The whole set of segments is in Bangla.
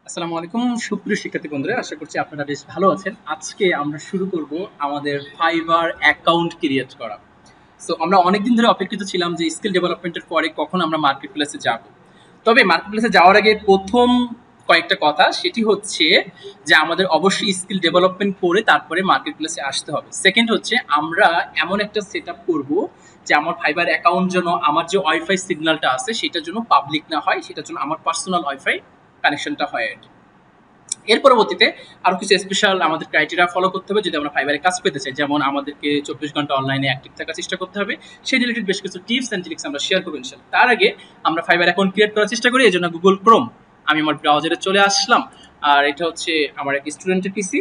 আসসালামু আলাইকুম সুপ্রিয় শিক্ষার্থী বন্ধুরা, আশা করছি আপনারা বেশ ভালো আছেন। আজকে আমরা শুরু করব আমাদের ফাইবার অ্যাকাউন্ট ক্রিয়েট করা। সো আমরা অনেকদিন ধরে অপেক্ষিত ছিলাম যে স্কিল ডেভেলপমেন্টের পরে কখন আমরা মার্কেট প্লেসে যাব। তবে মার্কেট প্লেসে যাওয়ার আগে প্রথম কয়েকটা কথা, সেটি হচ্ছে যে আমাদের অবশ্যই স্কিল ডেভেলপমেন্ট করে তারপরে মার্কেট প্লেসে আসতে হবে। সেকেন্ড হচ্ছে আমরা এমন একটা সেট আপ করবো যে আমার ফাইবার অ্যাকাউন্ট যেন আমার যে ওয়াইফাই সিগন্যালটা আছে সেটার জন্য পাবলিক না হয়, সেটার জন্য আমার পার্সোনাল ওয়াইফাই কানেকশনটা হয় আর কি। এর পরবর্তীতে আরো কিছু স্পেশাল আমাদের ক্রাইটেরিয়া ফলো করতে হবে যদি আমরা ফাইবারে কাজ পেতে চাই। যেমন আমাদেরকে 24 ঘন্টা অনলাইনে অ্যাক্টিভ থাকার চেষ্টা করতে হবে। সেই রিলেটেড বেশ কিছু টিপস এন্ড ট্রিক্স আমরা শেয়ার করব ইনশাআল্লাহ। তার আগে আমরা ফাইবার অ্যাকাউন্ট ক্রিয়েট করার চেষ্টা করি। এজন্য গুগল ক্রোম আমি আমার ব্রাউজারে চলে আসলাম। আর এটা হচ্ছে আমার এক স্টুডেন্টের পিসি,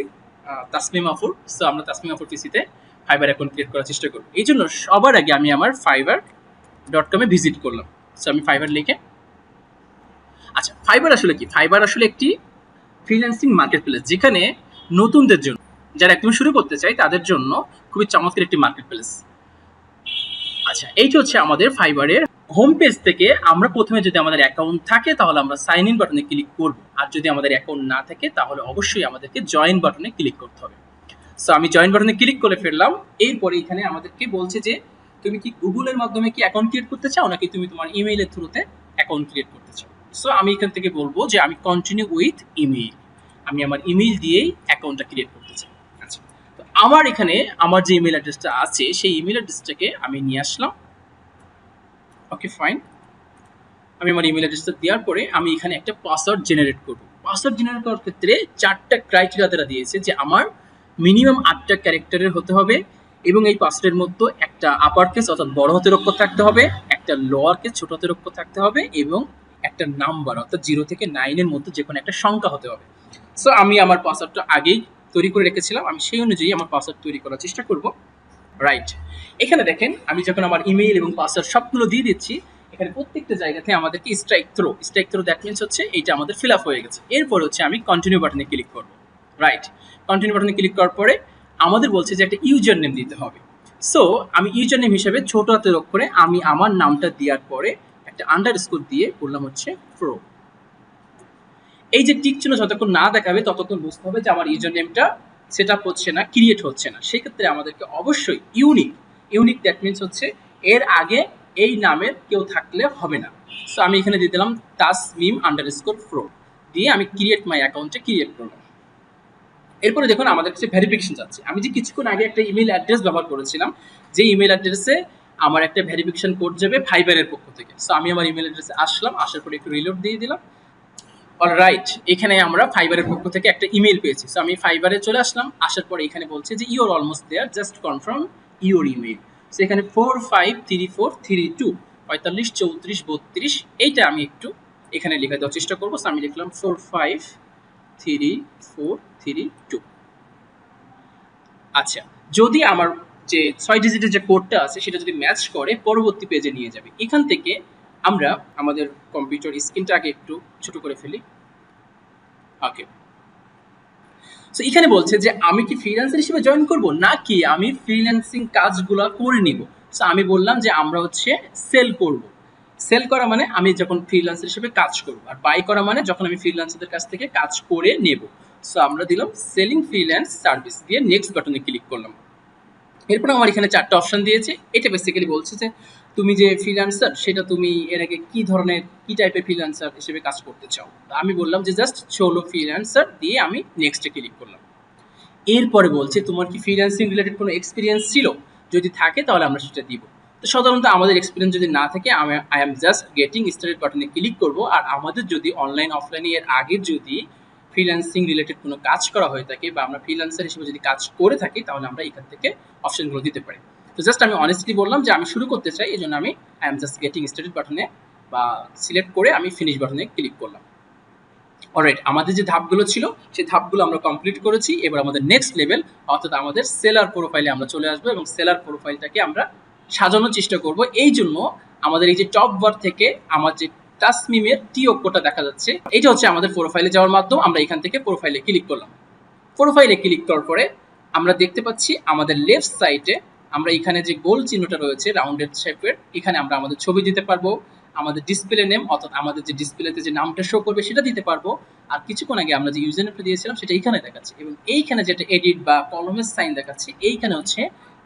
তাসমিম আফুর। সো আমরা তাসমিম আফুর পিসিতে ফাইবার অ্যাকাউন্ট ক্রিয়েট করার চেষ্টা করব। এই জন্য সবার আগে আমি আমার fiverr.com এ ভিজিট করলাম। সো আমি ফাইবার লিখে, আচ্ছা ফাইবার আসলে কি? ফাইবার আসলে একটি ফ্রিল্যান্সিং মার্কেট প্লেস, যেখানে নতুনদের জন্য, যারা একদম শুরু করতে চায় তাদের জন্য খুবই চমৎকার একটি মার্কেট প্লেস। আচ্ছা, এইটা হচ্ছে আমাদের ফাইবারের হোম পেজ থেকে আমরা প্রথমে যদি আমাদের অ্যাকাউন্ট থাকে তাহলে আমরা সাইন ইন বাটনে ক্লিক করব, আর যদি আমাদের অ্যাকাউন্ট না থাকে তাহলে অবশ্যই আমাদেরকে জয়েন বাটনে ক্লিক করতে হবে। সো আমি জয়েন বাটনে ক্লিক করে ফেললাম। এরপরে এখানে আমাদেরকে বলছে যে তুমি কি গুগলের মাধ্যমে কি অ্যাকাউন্ট ক্রিয়েট করতে চাও নাকি তুমি তোমার ইমেইলের থ্রুতে অ্যাকাউন্ট ক্রিয়েট করতে চাও। সো আমি এখান থেকে বলবো যে আমি কন্টিনিউ উইথ ইমেইল, আমি আমার ইমেইল দিয়েই অ্যাকাউন্টটা ক্রিয়েট করতে চাই। আচ্ছা, তো আমার এখানে আমার যে ইমেল অ্যাড্রেসটা আছে সেই ইমেল অ্যাড্রেসটাকে আমি নিয়ে আসলাম। ওকে ফাইন, আমি আমার ইমেল অ্যাড্রেসটা দেওয়ার পরে আমি এখানে একটা পাসওয়ার্ড জেনারেট করব। পাসওয়ার্ড জেনারেট করার ক্ষেত্রে 4টা ক্রাইটেরিয়া তারা দিয়েছে, যে আমার মিনিমাম 8টা ক্যারেক্টারের হতে হবে, এবং এই পাসওয়ার্ডের মধ্যে একটা আপার কেস অর্থাৎ বড় হাতের অক্ষর থাকতে হবে, একটা লোয়ার কেস ছোট হাতের অক্ষর থাকতে হবে, এবং একটা নাম্বার অর্থাৎ 0 থেকে 9 এর মধ্যে যে কোনো একটা সংখ্যা হতে হবে। সো আমি আমার পাসওয়ার্ডটা আগেই তৈরি করে রেখেছিলাম, আমি সেই অনুযায়ী আমার পাসওয়ার্ড তৈরি করার চেষ্টা করব। রাইট, এখানে দেখেন আমি যখন আমার ইমেইল এবং পাসওয়ার্ড সবগুলো দিয়ে দিচ্ছি, এখানে প্রত্যেকটা জায়গাতে আমাদেরকে স্ট্রাইক থ্রো দ্যাট মিনস হচ্ছে এইটা আমাদের ফিল আপ হয়ে গেছে। এরপর হচ্ছে আমি কন্টিনিউ বাটনে ক্লিক করব। রাইট, কন্টিনিউ বাটনে ক্লিক করার পরে আমাদের বলছে যে একটা ইউজার নেম দিতে হবে। সো আমি ইউজার নেম হিসেবে ছোট হাতের অক্ষরে আমি আমার নামটা দেওয়ার পরে একটা আন্ডারস্কোর দিয়ে বললাম হচ্ছে প্রো। এই যে টিক চিহ্ন যতক্ষণ না দেখাবে ততক্ষণ বুঝতে হবে যে আমার ইউজার নেমটা সেট আপ হচ্ছে না, ক্রিয়েট হচ্ছে না। সেক্ষেত্রে আমাদেরকে অবশ্যই ইউনিক দ্যাট মিনস হচ্ছে এর আগে এই নামের কেউ থাকলে হবে না। সো আমি এখানে দিয়ে দিলাম তাসমিম আন্ডারস্কোর প্রো, দিয়ে আমি ক্রিয়েট মাই অ্যাকাউন্টে ক্রিয়েট করলাম। এরপরে দেখুন আমাদের কাছে ভেরিফিকেশন যাচ্ছে। আমি যে কিছুক্ষণ আগে একটা ইমেল অ্যাড্রেস ব্যবহার করেছিলাম, যে ইমেল অ্যাড্রেসে আমার একটা ভেরিফিকেশন কোড যাবে ফাইবারের পক্ষ থেকে। সো আমি আমার ইমেল অ্যাড্রেসে আসলাম, আসার পরে একটু রিলোড দিয়ে দিলাম। অলরাইট, এখানে আমরা ফাইবারের পক্ষ থেকে একটা ইমেল পেয়েছি। সো আমি ফাইবারে চলে আসলাম, আসার পরে এখানে বলছে যে you're almost there, just confirm your email. So এখানে 453432 45 34 32 এইটা আমি একটু এখানে লেখা দেওয়ার চেষ্টা করবো। সো আমি লিখলাম 4533432। আচ্ছা, যদি আমার যে 6 ডিজিটের যে কোডটা আছে সেটা যদি ম্যাচ করে পরবর্তী পেজে নিয়ে যাবে। এখান থেকে আমরা আমাদের কম্পিউটার স্ক্রিনটা আগে একটু ছোট করে ফেলি। ওকে, সো এখানে বলছে যে আমি কি ফ্রিল্যান্সার হিসেবে জয়েন করব নাকি আমি ফ্রিল্যান্সিং কাজগুলো করে নিব। সো আমি বললাম যে আমরা হচ্ছে সেল করব। সেল করা মানে আমি যখন ফ্রিল্যান্সার হিসেবে কাজ করব, আর বাই করা মানে যখন আমি ফ্রিল্যান্সারদের কাছ থেকে কাজ করে নেব। সো আমরা দিলাম সেলিং ফ্রিল্যান্স সার্ভিস, দিয়ে নেক্সট বাটনে ক্লিক করলাম। এরপর আমার এখানে 4টা অপশন দিয়েছে। এটা বেসিক্যালি বলছে যে তুমি যে ফ্রিল্যান্সার সেটা তুমি এর আগে কি টাইপের ফ্রিল্যান্সার হিসেবে কাজ করতে চাও। আমি বললাম যে জাস্ট সোলো ফ্রিল্যান্সার, দিয়ে আমি নেক্সটে ক্লিক করলাম। এরপরে বলছে তোমার কি ফ্রিল্যান্সিং রিলেটেড কোনো এক্সপিরিয়েন্স ছিল, যদি থাকে তাহলে আমরা সেটা দিব। তো সাধারণত আমাদের এক্সপিরিয়েন্স যদি না থাকে I am just getting started বাটনে ক্লিক করব। আর আমাদের যদি অনলাইন অফলাইনে এর আগে যদি ফ্রিল্যান্সিং রিলেটেড কোনো কাজ করা হয়ে থাকে বা আমরা ফ্রিল্যান্সার হিসেবে যদি কাজ করে থাকি তাহলে আমরা এখান থেকে অপশনগুলো দিতে পারি। তো জাস্ট আমি অনেস্টলি বললাম যে আমি শুরু করতে চাই, এই জন্য আমি I am just getting started বাটনে বা সিলেক্ট করে আমি ফিনিশ বাটনে ক্লিক করলাম। অলরাইট, আমাদের যে ধাপগুলো ছিল সেই ধাপগুলো আমরা কমপ্লিট করেছি। এবার আমাদের নেক্সট লেভেল অর্থাৎ আমাদের সেলার প্রোফাইলে আমরা চলে আসবো এবং সেলার প্রোফাইলটাকে আমরা সাজানোর চেষ্টা করব। এই জন্য আমাদের এই যে টপ বার থেকে আমার যে তাসমিমের টি অক্ষরটা দেখা যাচ্ছে, এটা হচ্ছে আমাদের প্রোফাইলে যাওয়ার মাধ্যম। আমরা এখান থেকে প্রোফাইলে ক্লিক করলাম। প্রোফাইলে ক্লিক করার পরে আমরা দেখতে পাচ্ছি আমাদের লেফট সাইডে আমরা এখানে যে গোল চিহ্নটা রয়েছে রাউন্ডেড শেপের, এখানে আমরা আমাদের ছবি দিতে পারবো, আমাদের ডিসপ্লে নেম অর্থাৎ আমাদের যে ডিসপ্লেতে যে নামটা শো করবে সেটা দিতে পারবো। আর কিছুক্ষণ আগে আমরা যে ইউজার নেমটা দিয়েছিলাম সেটা এইখানে দেখাচ্ছে, এবং এইখানে যেটা এডিট বা কলমের সাইন দেখাচ্ছে এইখানে হচ্ছে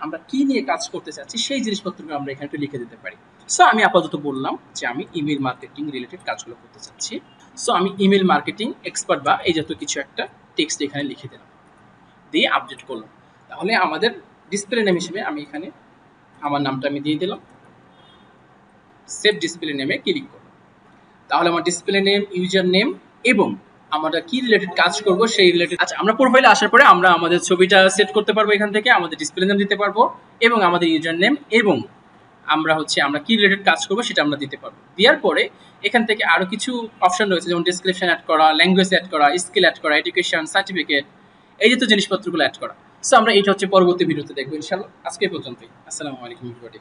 আমরা কি নিয়ে কাজ করতে চাচ্ছি সেই জিনিসপত্রগুলো আমরা এখানে একটু লিখে দিতে পারি। সো আমি আপাতত বললাম যে আমি ইমেল মার্কেটিং রিলেটেড কাজগুলো করতে চাচ্ছি। সো আমি ইমেল মার্কেটিং এক্সপার্ট বা এই জাতীয় কিছু একটা টেক্সট এখানে লিখে দিলাম, দিয়ে আপডেট করলাম। তাহলে আমাদের ডিসপ্লে নেম হিসেবে আমি এখানে আমার নামটা আমি দিয়ে দিলাম, সেভ ডিসপ্লে নেমে ক্লিক করব। তাহলে আমার ডিসপ্লে নেম, ইউজার নেম এবং আমরা কি রিলেটেড কাজ করব সেই রিলেটেড। আচ্ছা, আমরা প্রোফাইলে আসার পরে আমরা আমাদের ছবিটা সেট করতে পারবো, এখান থেকে আমাদের ডিসপ্লে নেম দিতে পারবো এবং আমাদের ইউজার নেম, এবং আমরা কি রিলেটেড কাজ করবো সেটা আমরা দিতে পারবো। দেওয়ার পরে এখান থেকে আরো কিছু অপশন রয়েছে, যেমন ডেসক্রিপশন অ্যাড করা, ল্যাঙ্গুয়েজ অ্যাড করা, স্কিল অ্যাড করা, এডুকেশন, সার্টিফিকেট, এই জাতীয় জিনিসপত্রগুলো অ্যাড করা। সো আমরা এটা হচ্ছে পরবর্তী ভিডিওতে দেখবো ইনশাআল্লাহ। আজকে পর্যন্তই। আসসালামু আলাইকুম এভরিবডি।